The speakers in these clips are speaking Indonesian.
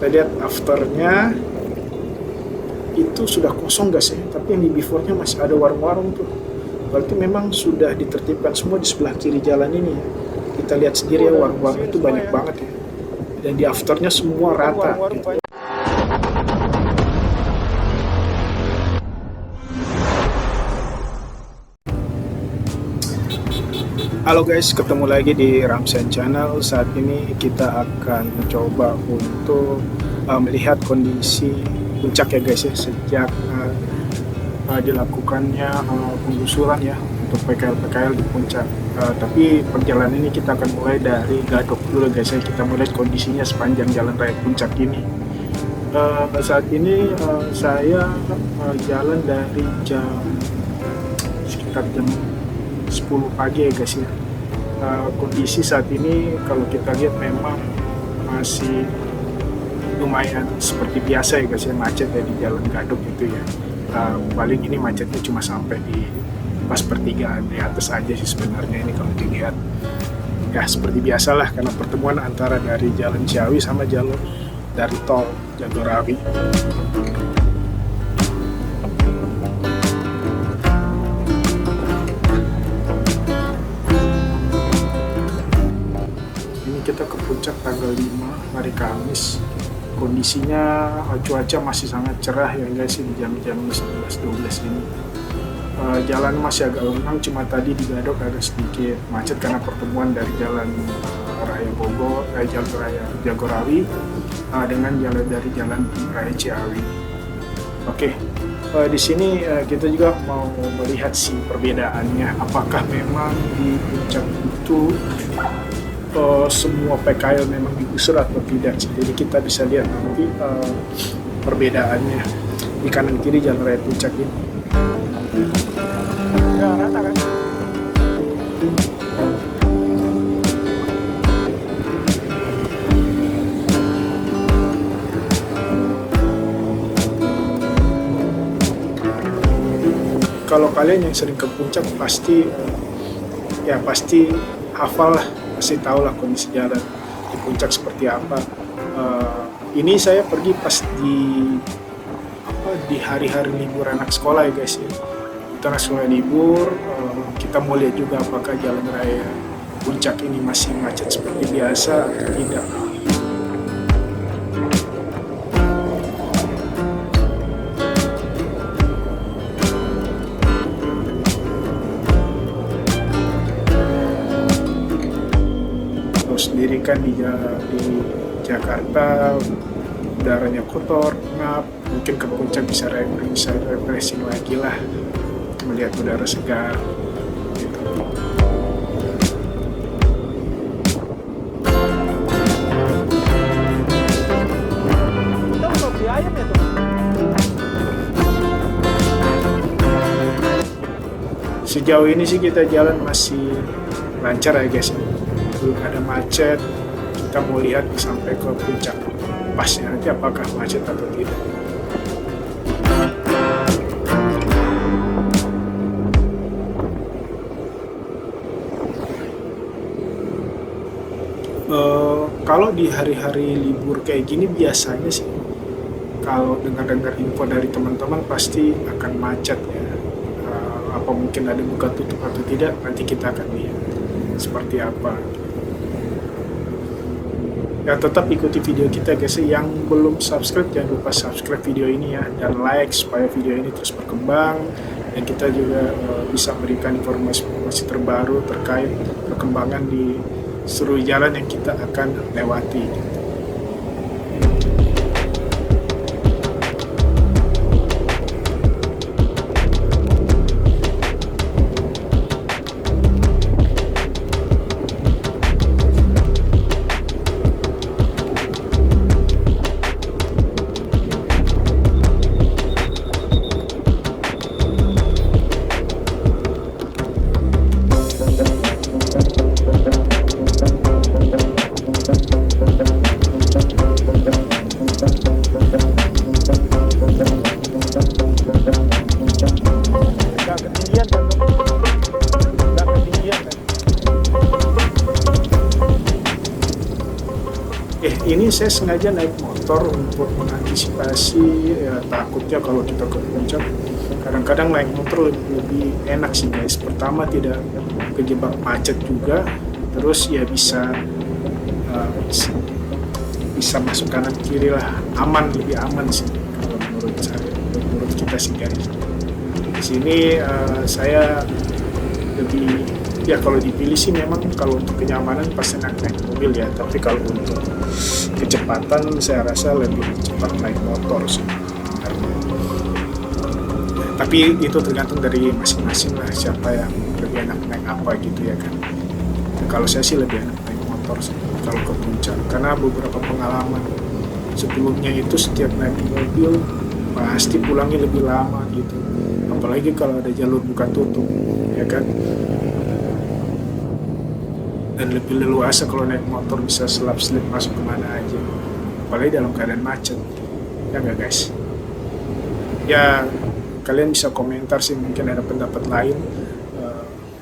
Kita lihat afternya itu sudah kosong guys ya, tapi yang di before-nya masih ada warung-warung tuh. Berarti memang sudah ditertibkan semua di sebelah kiri jalan ini ya. Kita lihat sendiri ya, warung-warung itu banyak banget ya. Dan di afternya semua rata gitu. Halo guys, ketemu lagi di Ramsen Channel. Saat ini kita akan mencoba untuk melihat kondisi puncak ya guys ya, sejak dilakukannya penggusuran ya untuk PKL di puncak. Tapi perjalanan ini kita akan mulai dari Gadok dulu guys ya. Kita mulai kondisinya sepanjang jalan raya puncak ini. Saat ini saya jalan dari sekitar jam 10 pagi ya guys ya. Kondisi saat ini kalau kita lihat memang masih lumayan seperti biasa ya guys ya, macet ya di jalan Gadok itu ya. Paling ini macetnya cuma sampai di pas pertigaan di atas aja sih sebenarnya ini kalau dilihat. Ya seperti biasalah karena pertemuan antara dari jalan Ciawi sama jalur dari tol Jagorawi. Ini kita ke puncak tanggal 5 hari Kamis. Kondisinya cuaca masih sangat cerah ya guys di jam-jam 11-12 ini. Jalan masih agak lengang, cuma tadi di Gadok agak sedikit macet karena pertemuan dari jalan raya Bogor, jalan raya Jagorawi dengan dari jalan raya Ciawi. Oke, di sini kita juga mau melihat sih perbedaannya. Apakah memang di puncak itu semua PKL memang digusur atau tidak? Jadi kita bisa lihat nanti perbedaannya di kanan kiri jalan raya puncak ini. Ya, rata kan? Kalau kalian yang sering ke puncak pasti hafal lah, pasti tahu lah kondisi jalan di puncak seperti apa. Ini saya pergi pas di hari-hari libur anak sekolah ya guys ya. Kita anak sekolah libur, kita mau lihat juga apakah jalan raya puncak ini masih macet seperti biasa atau tidak. Sendiri kan di Jakarta udaranya kotor, ngap, mungkin ke puncak bisa refreshing lagi lah, melihat udara segar gitu. Sejauh ini sih kita jalan masih lancar ya guys, belum ada macet. Kita mau lihat sampai ke puncak pasnya nanti apakah macet atau tidak. Kalau di hari-hari libur kayak gini biasanya sih kalau dengar info dari teman-teman pasti akan macet ya. Apa mungkin ada buka tutup atau tidak, nanti kita akan lihat seperti apa. Ya tetap ikuti video kita guys. Yang belum subscribe jangan lupa subscribe video ini ya, dan like supaya video ini terus berkembang dan kita juga bisa memberikan informasi terbaru terkait perkembangan di seluruh jalan yang kita akan lewati. ini saya sengaja naik motor untuk mengantisipasi ya, takutnya kalau kita ke puncak. Kadang-kadang naik motor lebih enak sih guys. Pertama tidak kejebak macet juga, terus ya bisa uh, bisa masuk kanan kiri lah, lebih aman sih kalau menurut saya, menurut kita sih guys. Di sini saya lebih, ya kalau dipilih sih memang kalau untuk kenyamanan pasti naik mobil ya, tapi kalau untuk kecepatan saya rasa lebih cepat naik motor sih. Tapi itu tergantung dari masing-masing lah, siapa yang lebih enak naik apa gitu ya kan. Kalau saya sih lebih enak naik motor sih kalau ke puncak, karena beberapa pengalaman sebelumnya itu setiap naik mobil pasti pulangnya lebih lama gitu, apalagi kalau ada jalur buka tutup ya kan, dan lebih leluasa kalau naik motor, bisa selap-selip masuk kemana aja, apalagi dalam keadaan macet ya nggak guys. Ya kalian bisa komentar sih, mungkin ada pendapat lain,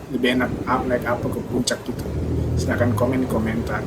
lebih enak naik apa ke puncak gitu, silahkan komen di komentar.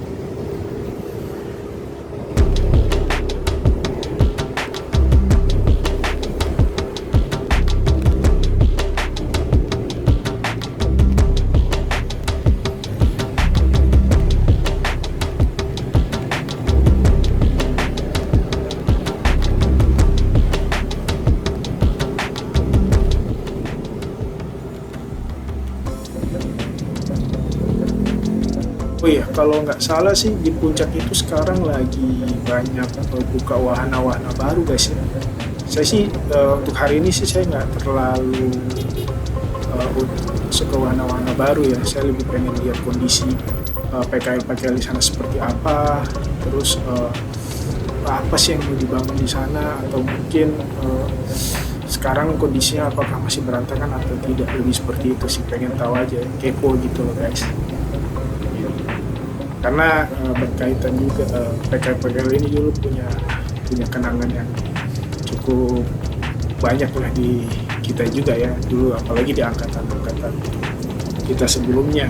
Oh iya, kalau nggak salah sih di puncak itu sekarang lagi banyak buka wahana-wahana baru guys ya. Saya sih untuk hari ini sih saya nggak terlalu masuk ke wahana-wahana baru ya. Saya lebih pengen lihat kondisi PKL-PKL di sana seperti apa, terus apa sih yang mau dibangun di sana, atau mungkin sekarang kondisinya apakah masih berantakan atau tidak, lebih seperti itu sih, pengen tahu aja, kepo gitu loh guys. Karena berkaitan juga PKL ini dulu punya kenangan yang cukup banyak lah di kita juga ya dulu, apalagi di angkatan kita sebelumnya.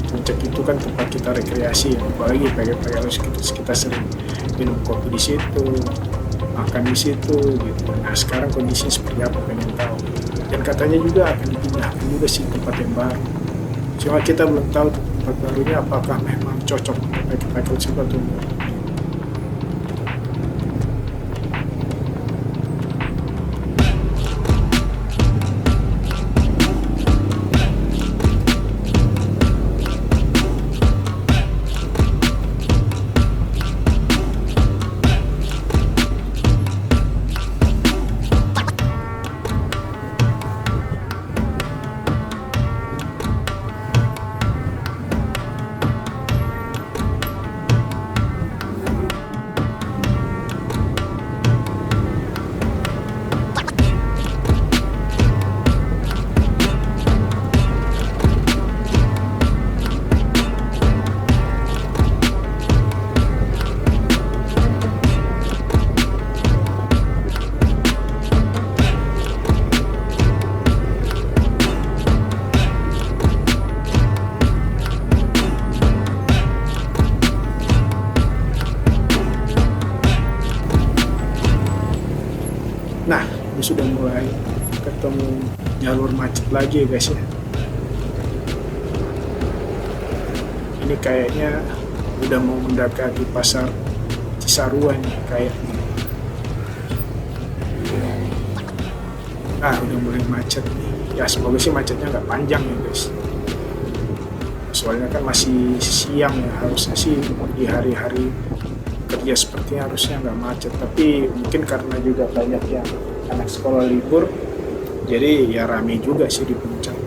Puncak itu kan tempat kita rekreasi ya, apalagi PKL kita sering minum kopi di situ, makan di situ gitu. Nah sekarang kondisinya seperti apa, pengen tahu. Dan katanya juga akan dipindahkan juga sih tempat yang baru, cuma kita belum tahu tempat barunya apakah memang cocok pakai atau enggak. Nah, ini sudah mulai ketemu jalur macet lagi ya guys ya. Ini kayaknya udah mau mendekati pasar Cisarua nih kayaknya. Nah, udah mulai macet nih. Ya semoga sih macetnya nggak panjang ya guys. Soalnya kan masih siang ya, harusnya sih di hari-hari kerja sepertinya harusnya nggak macet, tapi mungkin karena juga banyak yang anak sekolah libur, jadi ya rame juga sih di puncak.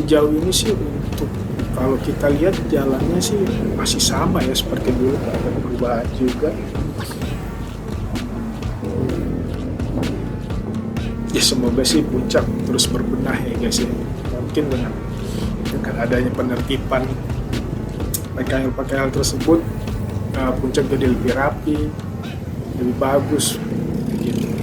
sejauh ini sih untuk kalau kita lihat jalannya sih masih sama ya seperti dulu, nggak ada perubahan juga. Ya semoga sih Puncak terus berbenah ya guys ya. Mungkin dengan adanya penertiban PKL tersebut, Puncak jadi lebih rapi, lebih bagus gitu.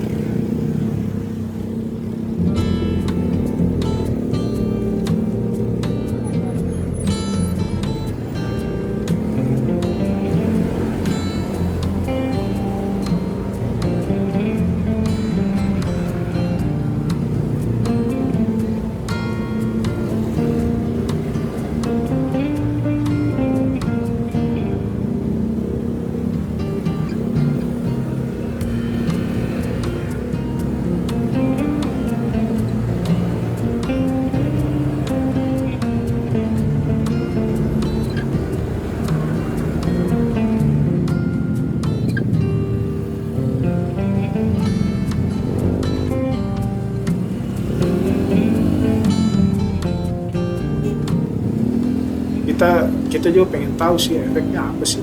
Kita juga pengen tahu sih efeknya apa sih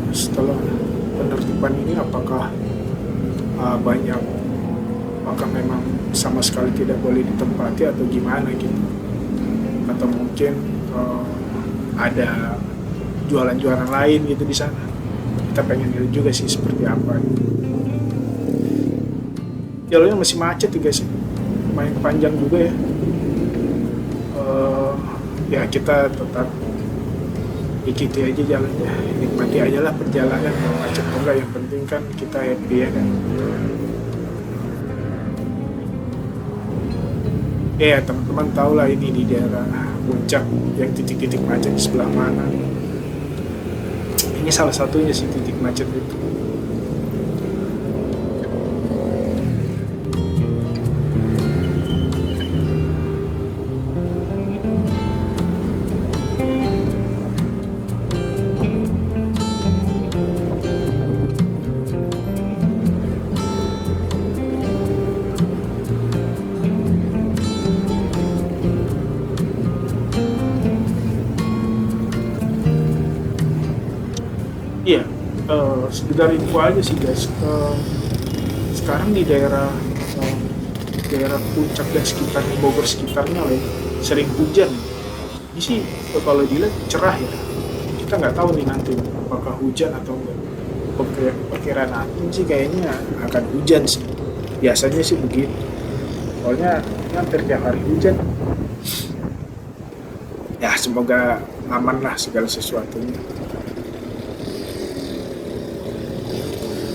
setelah penertiban ini, apakah banyak, apakah memang sama sekali tidak boleh ditempati atau gimana gitu, atau mungkin ada jualan-jualan lain gitu di sana. Kita pengen lihat juga sih seperti apa gitu. Jalurnya masih macet ya guys, lumayan panjang juga ya. Ya kita tetap ikuti aja jalannya, nikmati aja lah perjalanan, mau macet atau enggak, yang penting kan kita happy ya kan. Ya teman-teman tahu lah ini di daerah Puncak yang titik-titik macet di sebelah mana. Ini salah satunya sih titik macet itu. Iya, sekedar info aja sih guys. Sekarang di daerah Puncak dan sekitarnya, Bogor sekitarnya lah ya, sering hujan. Ini sih kalau dilihat cerah ya. Kita nggak tahu nih nanti apakah hujan atau enggak. Perkiraan aku sih kayaknya akan hujan sih. Biasanya sih begitu. Soalnya hampir tiap hari hujan. Ya semoga aman lah segala sesuatunya.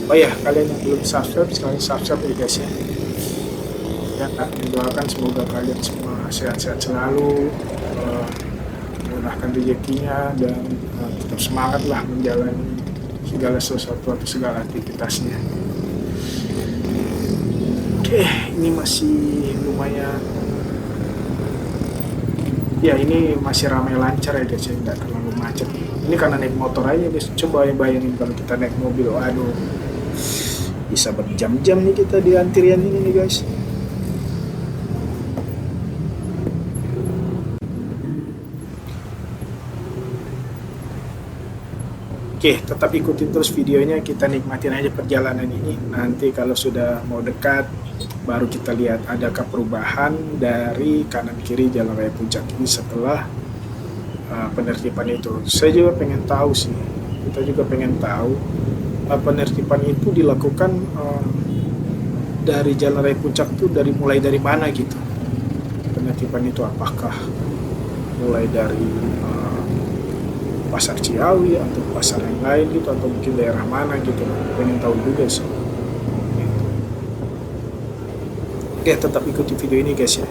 Oh ya, kalian yang belum subscribe, sekalian subscribe ya guys ya. Ya, mendoakan semoga kalian semua sehat-sehat selalu, memudahkan rezekinya, dan tetap semangat lah menjalani segala sesuatu atau segala aktivitasnya. Oke, ini masih lumayan. Ya, ini masih ramai lancar ya guys, tidak terlalu macet. Ini karena naik motor aja guys. Coba bayangin kalau kita naik mobil, aduh, bisa berjam-jam nih kita di antrian ini nih guys. Oke, tetap ikutin terus videonya, kita nikmatin aja perjalanan ini. Nanti kalau sudah mau dekat, baru kita lihat adakah perubahan dari kanan kiri Jalan Raya Puncak ini setelah penertiban itu. Saya juga pengen tahu sih, kita juga pengen tahu penertiban itu dilakukan dari Jalan Raya Puncak itu mulai dari mana gitu. Penertiban itu apakah mulai dari Pasar Ciawi atau pasar yang lain gitu, atau mungkin daerah mana gitu. Pengen tahu juga sih. Oke, tetap ikuti video ini guys ya.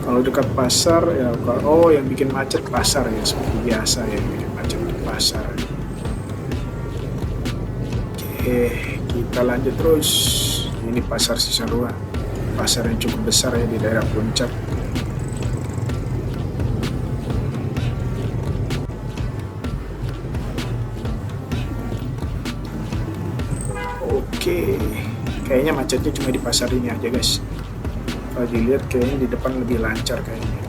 Kalau dekat pasar ya, oh yang bikin macet pasar ya, seperti biasa ya, yang bikin macet di pasar. Oke, kita lanjut terus. Ini pasar Cisarua, pasar yang cukup besar ya di daerah Puncak. Oke, kayaknya macetnya cuma di pasar ini aja guys. Kalau dilihat kayaknya di depan lebih lancar kayaknya.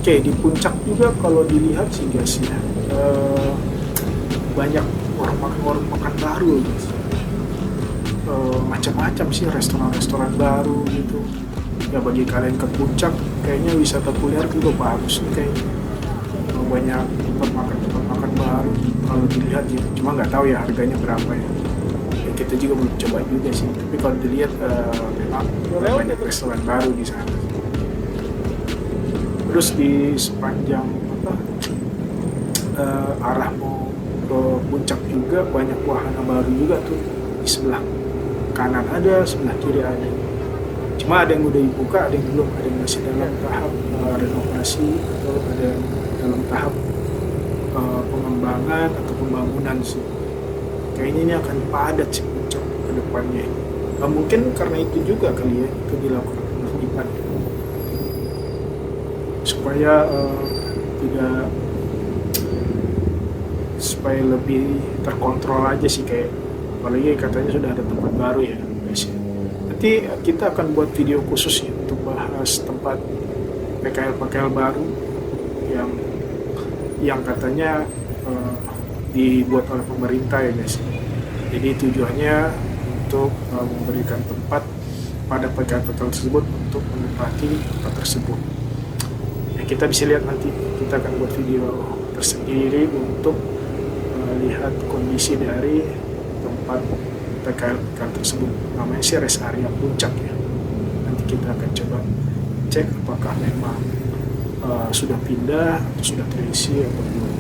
Oke, di Puncak juga kalau dilihat sih guys ya, banyak warung makan baru guys. Macam-macam sih restoran-restoran baru gitu. Ya bagi kalian ke Puncak, kayaknya wisata kuliner juga bagus nih kayaknya. Banyak tempat makan baru kalau dilihat ya. Cuma nggak tahu ya harganya berapa ya. Kita juga belum coba juga sih. Tapi kalau dilihat memang banyak restoran baru di sana. Terus di sepanjang arah mau ke Puncak juga banyak wahana baru juga tuh. Di sebelah kanan ada, sebelah kiri ada. Cuma ada yang udah dibuka, ada yang belum, ada yang masih dalam tahap renovasi, atau ada yang dalam tahap pengembangan atau pembangunan sih. Kayaknya ini akan padat sih Puncak ke depannya. Mungkin karena itu juga kali ya, itu dilakukan penertiban supaya supaya lebih terkontrol aja sih, kayak apalagi katanya sudah ada tempat baru ya guys ya. Nanti kita akan buat video khusus ya untuk bahas tempat PKL baru yang katanya dibuat oleh pemerintah ya guys. Jadi tujuannya untuk memberikan tempat pada PKL tersebut untuk menempati tempat tersebut. Kita bisa lihat nanti, kita akan buat video tersendiri untuk lihat kondisi dari tempat PKL tersebut. Namanya sih rest area Puncak ya. Nanti kita akan coba cek apakah memang sudah pindah atau sudah terisi atau belum.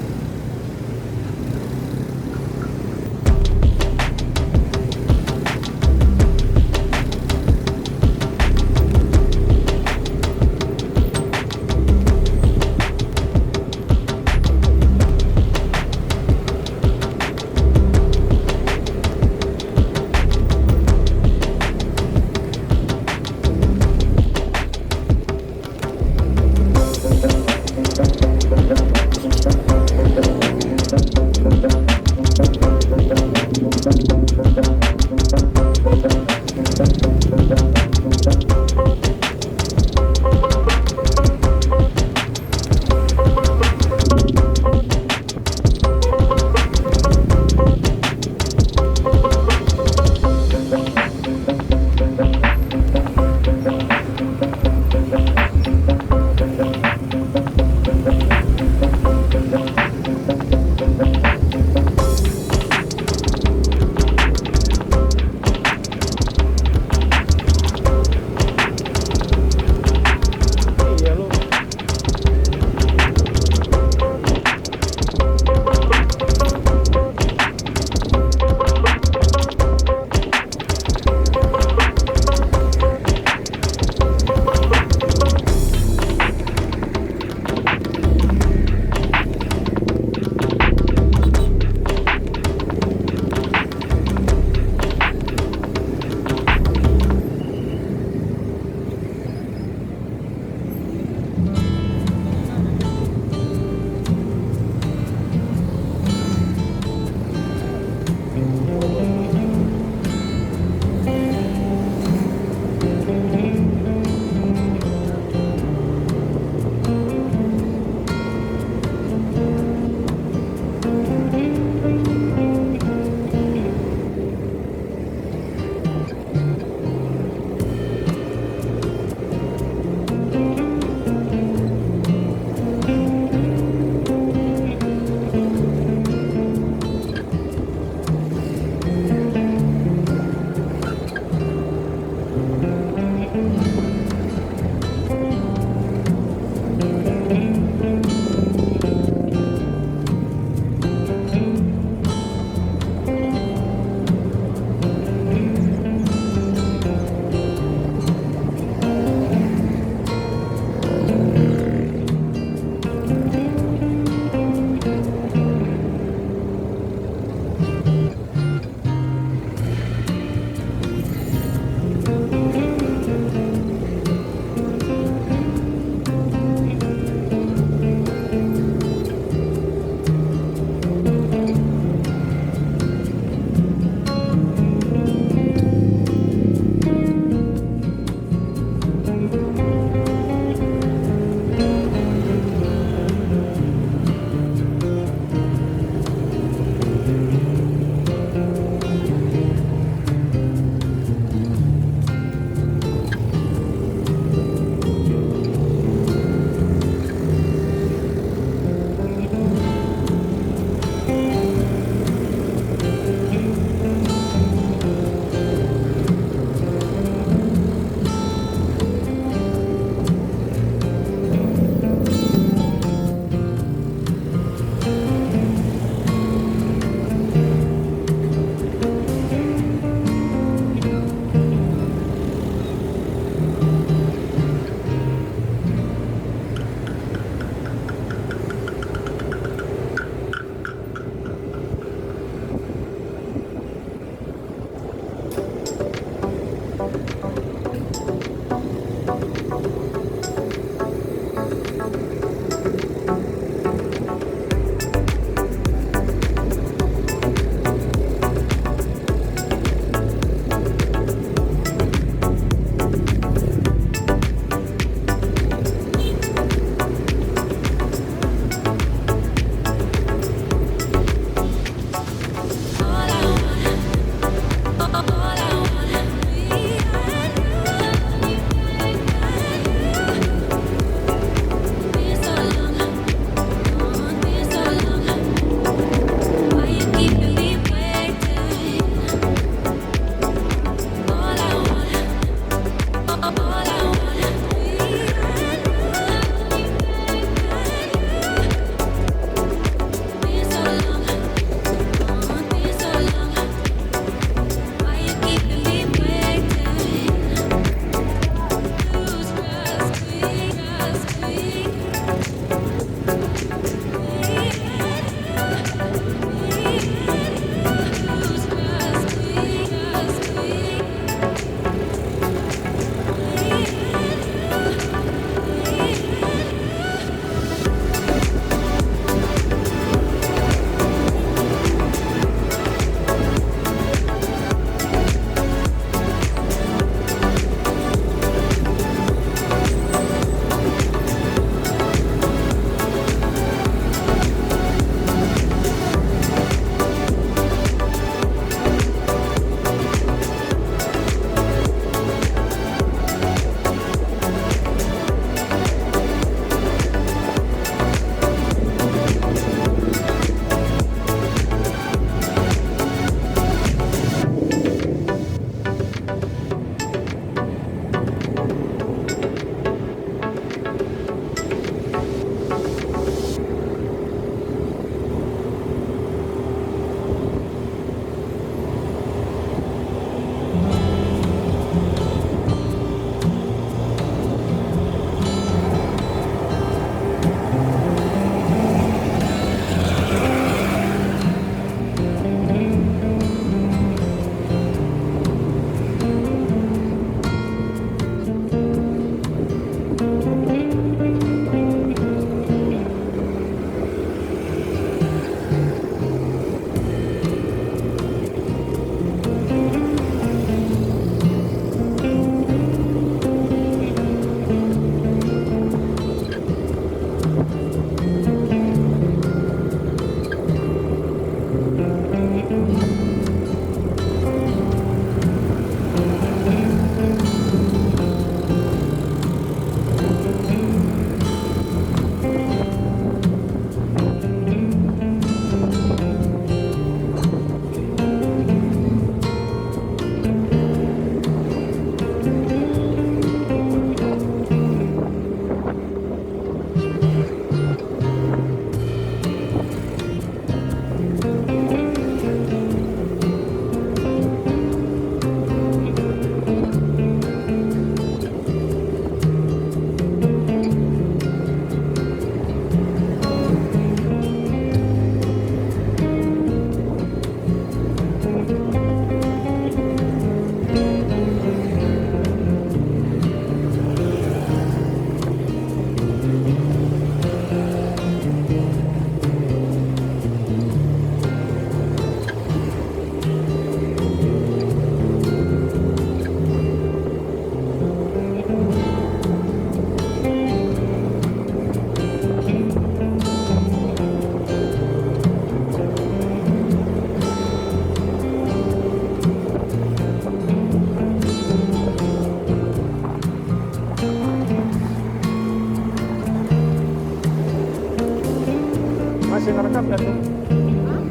Masih ngerekam kan tuh?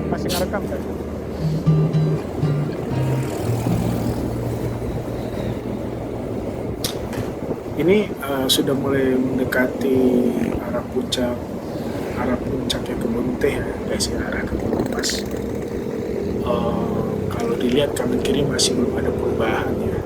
Masih ngerekam kan? Ini sudah mulai mendekati arah puncaknya kebun teh ya guys ya, arah ke pas. Kalau dilihat kanan kiri masih belum ada perubahan ya.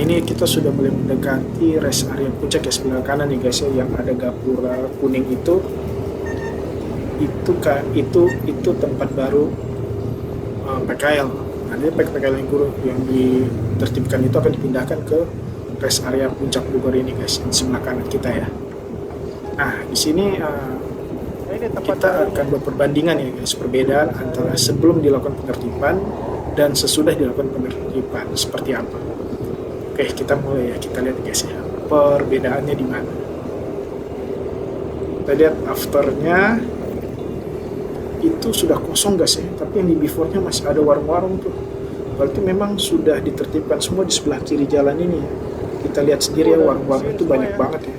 ini kita sudah mulai mendekati rest area puncak ya, sebelah kanan nih guys ya, yang ada gapura kuning itu tempat baru PKL. Nanti PKL yang ditertibkan itu akan dipindahkan ke rest area puncak Bogor ini guys, di sebelah kanan kita ya. Nah di sini kita akan berperbandingan ya guys, perbedaan antara sebelum dilakukan penertiban dan sesudah dilakukan penertiban seperti apa. Oke, kita mulai ya, kita lihat guys ya, perbedaannya di mana. Kita lihat afternya itu sudah kosong guys ya, tapi yang di before-nya masih ada warung-warung tuh. Berarti memang sudah ditertibkan semua di sebelah kiri jalan ini ya. Kita lihat sendiri ya, warung-warung itu banyak banget ya.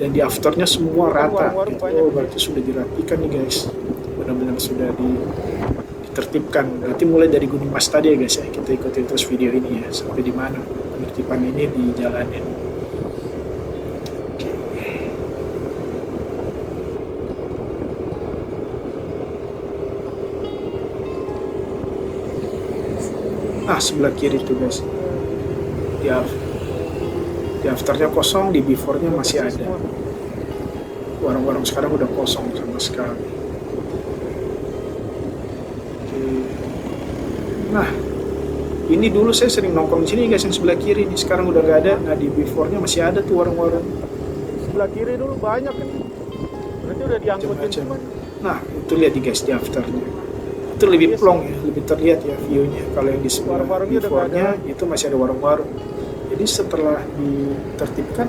Dan di afternya semua rata gitu. Oh, berarti sudah dirapikan nih guys, benar-benar sudah ditertibkan. Berarti mulai dari Gunung Mas tadi ya guys ya, kita ikutin terus video ini ya, sampai di mana penertiban ini dijalanin. Sebelah kiri tuh guys, di afternya kosong, di before-nya masih ada. Warung-warung sekarang udah kosong sama sekali. Nah ini dulu saya sering nongkrong di sini guys, yang sebelah kiri nih, sekarang udah gak ada. Nah di before-nya masih ada tuh warung-warung. Sebelah kiri dulu banyak kan, berarti udah diangkutin semua. Nah itu lihat nih guys, di afternya itu lebih plong ya, lebih terlihat ya view-nya. Kalau yang di sebelah before-nya itu masih ada warung-warung. Jadi setelah ditertibkan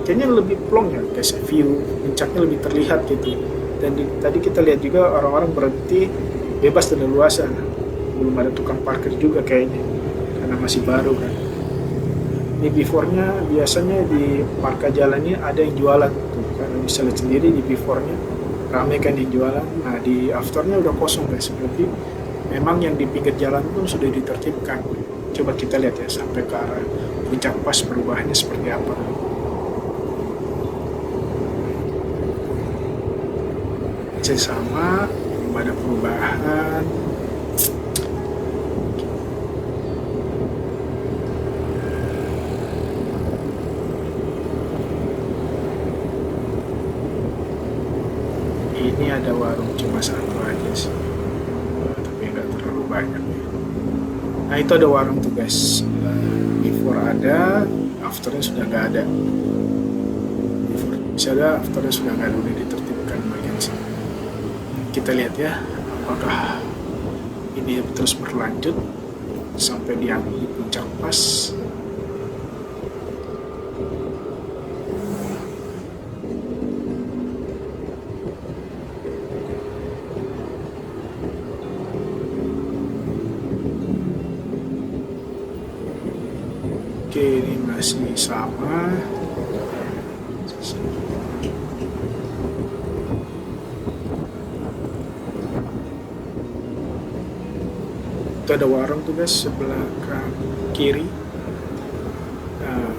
kayaknya lebih plong ya guys, view puncaknya lebih terlihat gitu. Dan tadi kita lihat juga orang-orang berhenti bebas dan leluasa, belum ada tukang parkir juga kayaknya karena masih baru kan. Di before-nya biasanya di marka jalannya ada yang jualan tuh, karena bisa lihat sendiri di before-nya ramai kan yang jualan. Nah di afternya udah kosong guys, berarti memang yang di pinggir jalan pun sudah ditertibkan. Coba kita lihat ya sampai ke arah puncak pas perubahannya seperti apa. Masih sama, belum ada perubahan. Ini ada warung cuma satu aja sih, tapi nggak terlalu banyak. Nah itu ada warung tuh guys, before ada, afternya sudah nggak ada. Before bisa ada, afternya sudah nggak ada, udah ditertibkan bagian sini. Kita lihat ya, apakah ini terus berlanjut sampai di puncak pas. Oke, ini masih sama. Itu ada warung tuh guys sebelah kiri. Nah,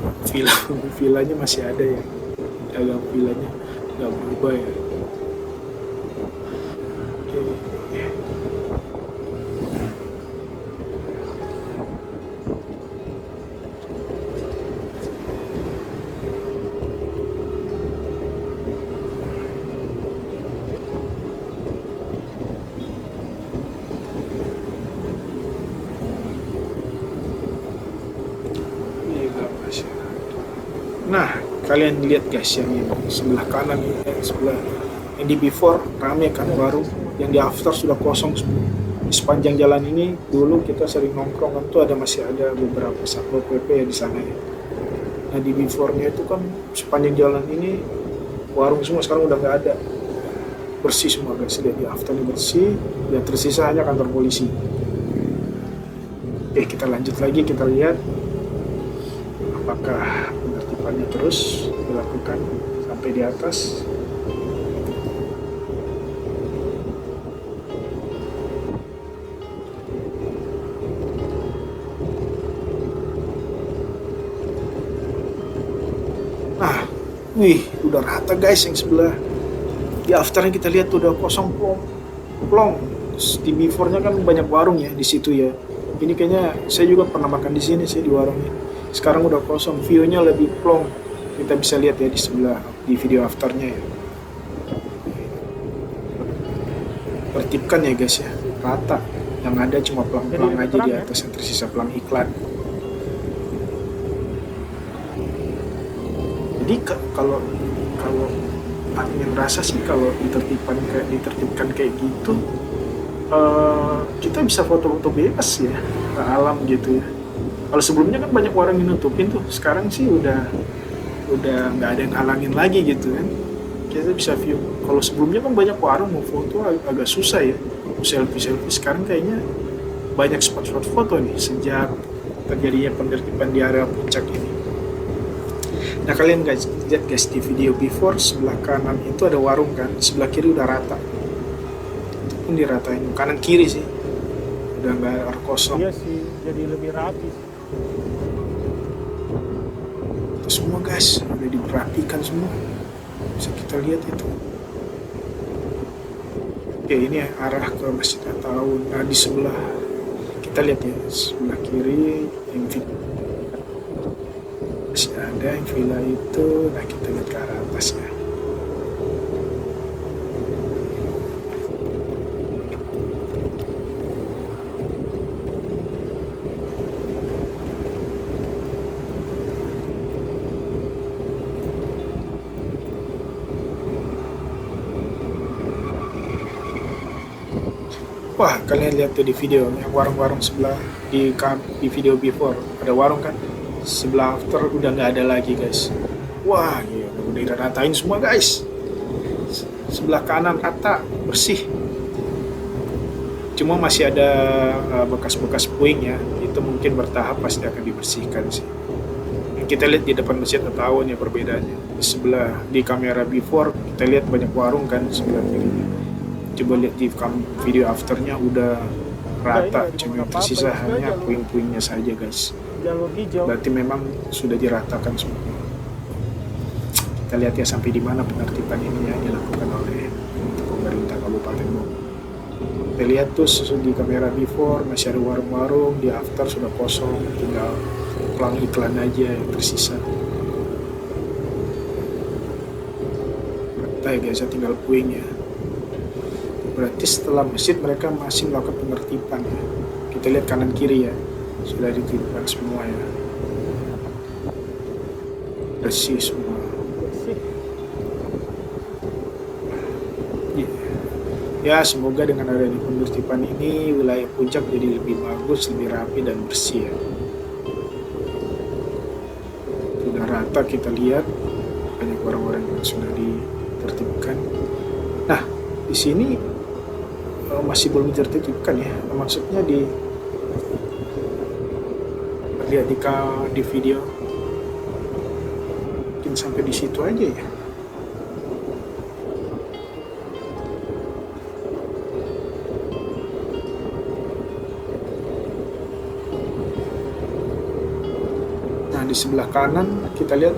villanya masih ada ya. Dalam villanya nggak berubah ya. Oke. Nah, kalian lihat guys yang ini sebelah kanan ini, sebelah yang di before rame kan baru, yang di after sudah kosong semua. Di sepanjang jalan ini dulu kita sering nongkrong kan tuh masih ada beberapa satpol pp ya di sana ya. Nah di before-nya itu kan sepanjang jalan ini warung semua, sekarang udah nggak ada, bersih semua guys. Lihat di afternya bersih, dan tersisa hanya kantor polisi. Oke, kita lanjut lagi, kita lihat apakah penertibannya terus dilakukan sampai di atas. Nah, wih, udah rata guys yang sebelah. Di afternya kita lihat tuh udah kosong plong. Di before-nya kan banyak warung ya di situ ya. Ini kayaknya saya juga pernah makan di sini sih, di warung ini. Sekarang udah kosong, view-nya lebih plong. Kita bisa lihat ya di sebelah, di video afternya ya. Tertibkan ya guys ya, rata. Yang ada cuma pelang-pelang aja di atas yang tersisa pelang iklan. Jadi kalau admin rasa sih kalau ditertibkan kayak gitu, kita bisa foto-foto bebas ya ke alam gitu ya. Kalau sebelumnya kan banyak orang yang nutupin tuh, sekarang sih udah nggak ada yang halangin lagi gitu kan. Kita bisa view. Kalau sebelumnya kan banyak warung mau foto agak susah ya, selfie. Sekarang kayaknya banyak spot-spot foto nih sejak terjadinya penertiban di area puncak ini. Nah kalian guys, lihat guys di video before, sebelah kanan itu ada warung kan, sebelah kiri udah rata. Itu pun diratain, kanan kiri sih udah nggak ada kosong. Iya sih, jadi lebih rapi. Itu semua guys udah diperhatikan semua, bisa kita lihat itu. Oke, ini arah ke Masjid At-Ta'awun. Nah di sebelah kita lihat ya, sebelah kiri yang masih ada yang villa itu. Nah kita lihat ke arah atasnya. Wah, kalian lihat tuh di video yang warung-warung sebelah di video before ada warung kan, sebelah after udah nggak ada lagi guys. Wah, gila, udah diratain semua guys. Sebelah kanan rata bersih, cuma masih ada bekas-bekas puing ya, itu mungkin bertahap pasti akan dibersihkan sih. Yang kita lihat di depan Masjid At-Ta'awun ya perbedaannya. Di sebelah di kamera before kita lihat banyak warung kan sebelah kirinya. Coba lihat di video afternya udah rata, cuma yang tersisa hanya puing-puingnya saja guys. Jalur hijau. Berarti memang sudah diratakan semua. Kita lihat ya sampai di mana penertiban ini ya dilakukan oleh pemerintah Kabupaten Bogor. Kita lihat tuh di kamera before masih ada warung-warung, di after sudah kosong, tinggal pelang iklan aja yang tersisa. Rata ya guys, tinggal puingnya. Berarti setelah masjid mereka masih melakukan penertiban ya. Kita lihat kanan kiri ya, sudah ditertibkan semua ya, bersih semua. Ya semoga dengan adanya penertiban ini wilayah puncak jadi lebih bagus, lebih rapi dan bersih ya. Sudah rata kita lihat, banyak orang-orang yang sudah ditertibkan. Nah di sini masih belum ditertibkan ya, maksudnya lihat di video mungkin sampai di situ aja ya. Nah di sebelah kanan kita lihat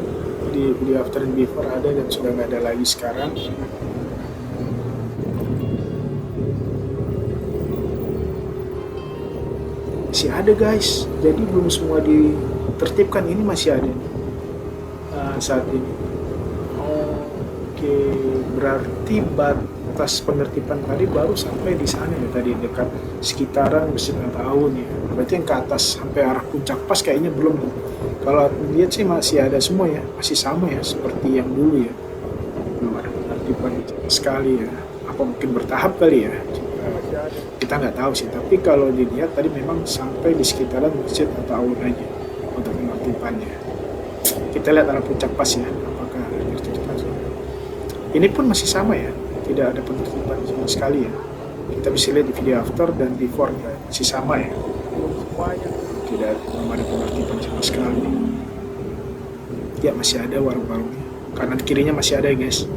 di video after and before ada dan sudah nggak ada lagi sekarang. Masih ada guys, jadi belum semua ditertibkan, ini masih ada saat ini. Oke, berarti batas penertiban tadi baru sampai di sana ya, tadi dekat sekitaran Masjid At-Ta'awun ya. Berarti yang ke atas sampai arah puncak pas kayaknya belum. Kalau lihat sih masih ada semua ya, masih sama ya seperti yang dulu ya. Belum ada penertiban sekali ya. Apa mungkin bertahap kali ya? Kita nggak tahu sih, tapi kalau dilihat tadi memang sampai di sekitaran Masjid At-Ta'awun aja untuk penertibannya. Kita lihat arah puncak pas ya, apakah tertib. Ini pun masih sama ya, tidak ada penertiban sama sekali ya. Kita bisa lihat di video after dan before ya, masih sama ya, tidak ada penertiban sama sekali. Ya masih ada warung-warungnya, kanan kirinya masih ada ya guys.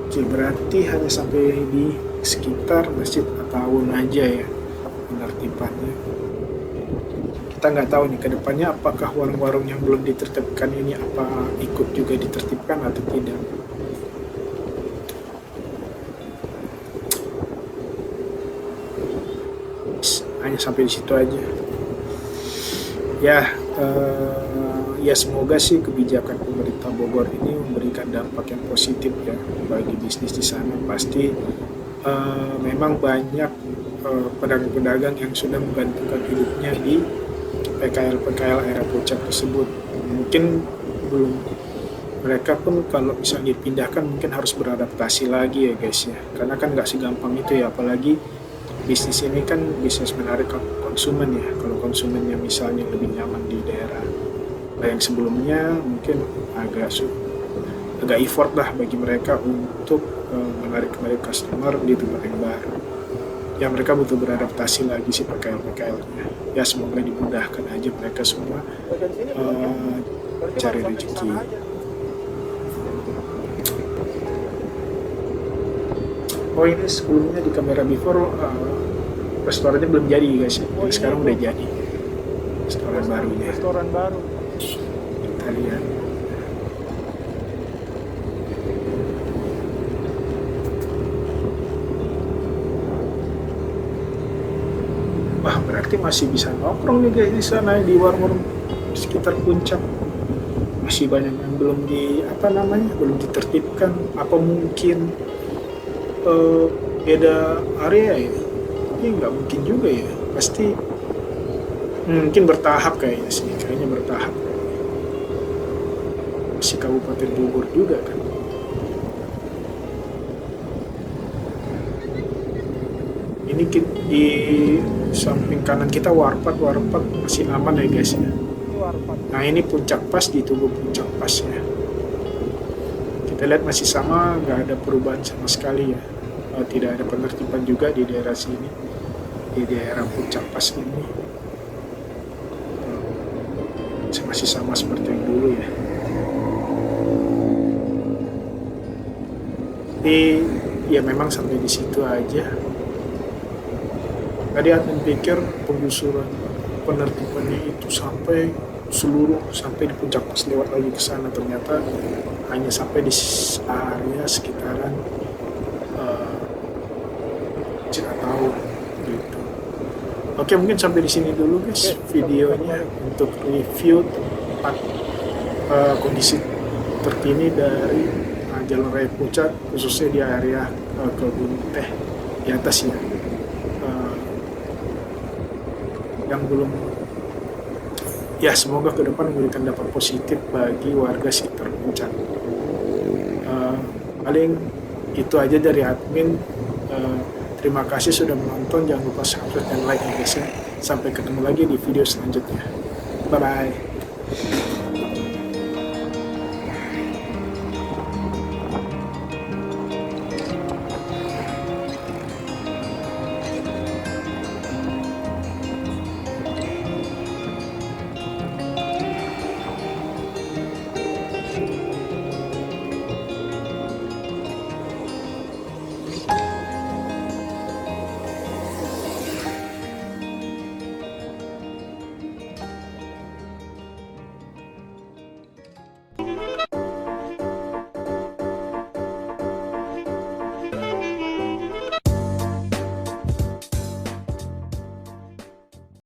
Oke, berarti hanya sampai di sekitar Masjid At-Ta'awun aja ya penertibannya. Kita nggak tahu nih ke depannya apakah warung-warung yang belum ditertibkan ini apa ikut juga ditertibkan atau tidak. Hanya sampai di situ aja. Ya, ya semoga sih kebijakan pemerintah Bogor ini memberikan dampak yang positif ya bagi bisnis di sana. Pasti memang banyak pedagang-pedagang yang sudah menggantungkan hidupnya di PKL area puncak tersebut. Mungkin belum, mereka pun kalau misalnya dipindahkan mungkin harus beradaptasi lagi ya guys ya, karena kan nggak segampang itu ya, apalagi bisnis ini kan bisnis menarik konsumen ya. Kalau konsumennya misalnya lebih nyaman di daerah yang sebelumnya, mungkin agak effort lah bagi mereka untuk menarik kembali customer di tempat yang baru. Ya mereka butuh beradaptasi lagi sih PKL-PKL-nya. Ya semoga dimudahkan aja mereka semua Bagian sini belum ya? Berarti cari baru sampai rezeki. sana aja. Oh ini sebelumnya di kamera before restorannya belum jadi guys. Oh, ini Sekarang itu. udah jadi restoran barunya. Restoran baru. Kita lihat. Wah berarti masih bisa nongkrong nih guys di sana di warung-warung di sekitar puncak. Masih banyak yang belum belum ditertibkan. Apa mungkin beda area ya? Tapi nggak mungkin juga ya. Pasti mungkin bertahap kayaknya sih. Kayaknya bertahap. Masih Kabupaten Bogor juga kan. Ini di samping kanan kita warpat masih aman ya guys ya. Ini warpat. Nah ini puncak pas, ditunggu puncak pasnya. Kita lihat masih sama, nggak ada perubahan sama sekali ya. Tidak ada penertiban juga di daerah sini, di daerah puncak pas ini. Masih sama seperti yang dulu ya. Tapi ya memang sampai di situ aja. Tadi admin pikir penggusuran penertibannya itu sampai di puncak pas lewat lagi ke sana, ternyata hanya sampai di area sekitaran Ciratau gitu. Oke, mungkin sampai di sini dulu guys videonya untuk review tempat kondisi terkini dari Jalan Raya Puncak, khususnya di area kebun teh di atas ya. Yang belum, ya semoga ke depan memberikan dampak positif bagi warga sekitar puncak. Paling itu aja dari admin. Terima kasih sudah menonton, jangan lupa subscribe dan like ya guys ya. Sampai ketemu lagi di video selanjutnya. Bye bye.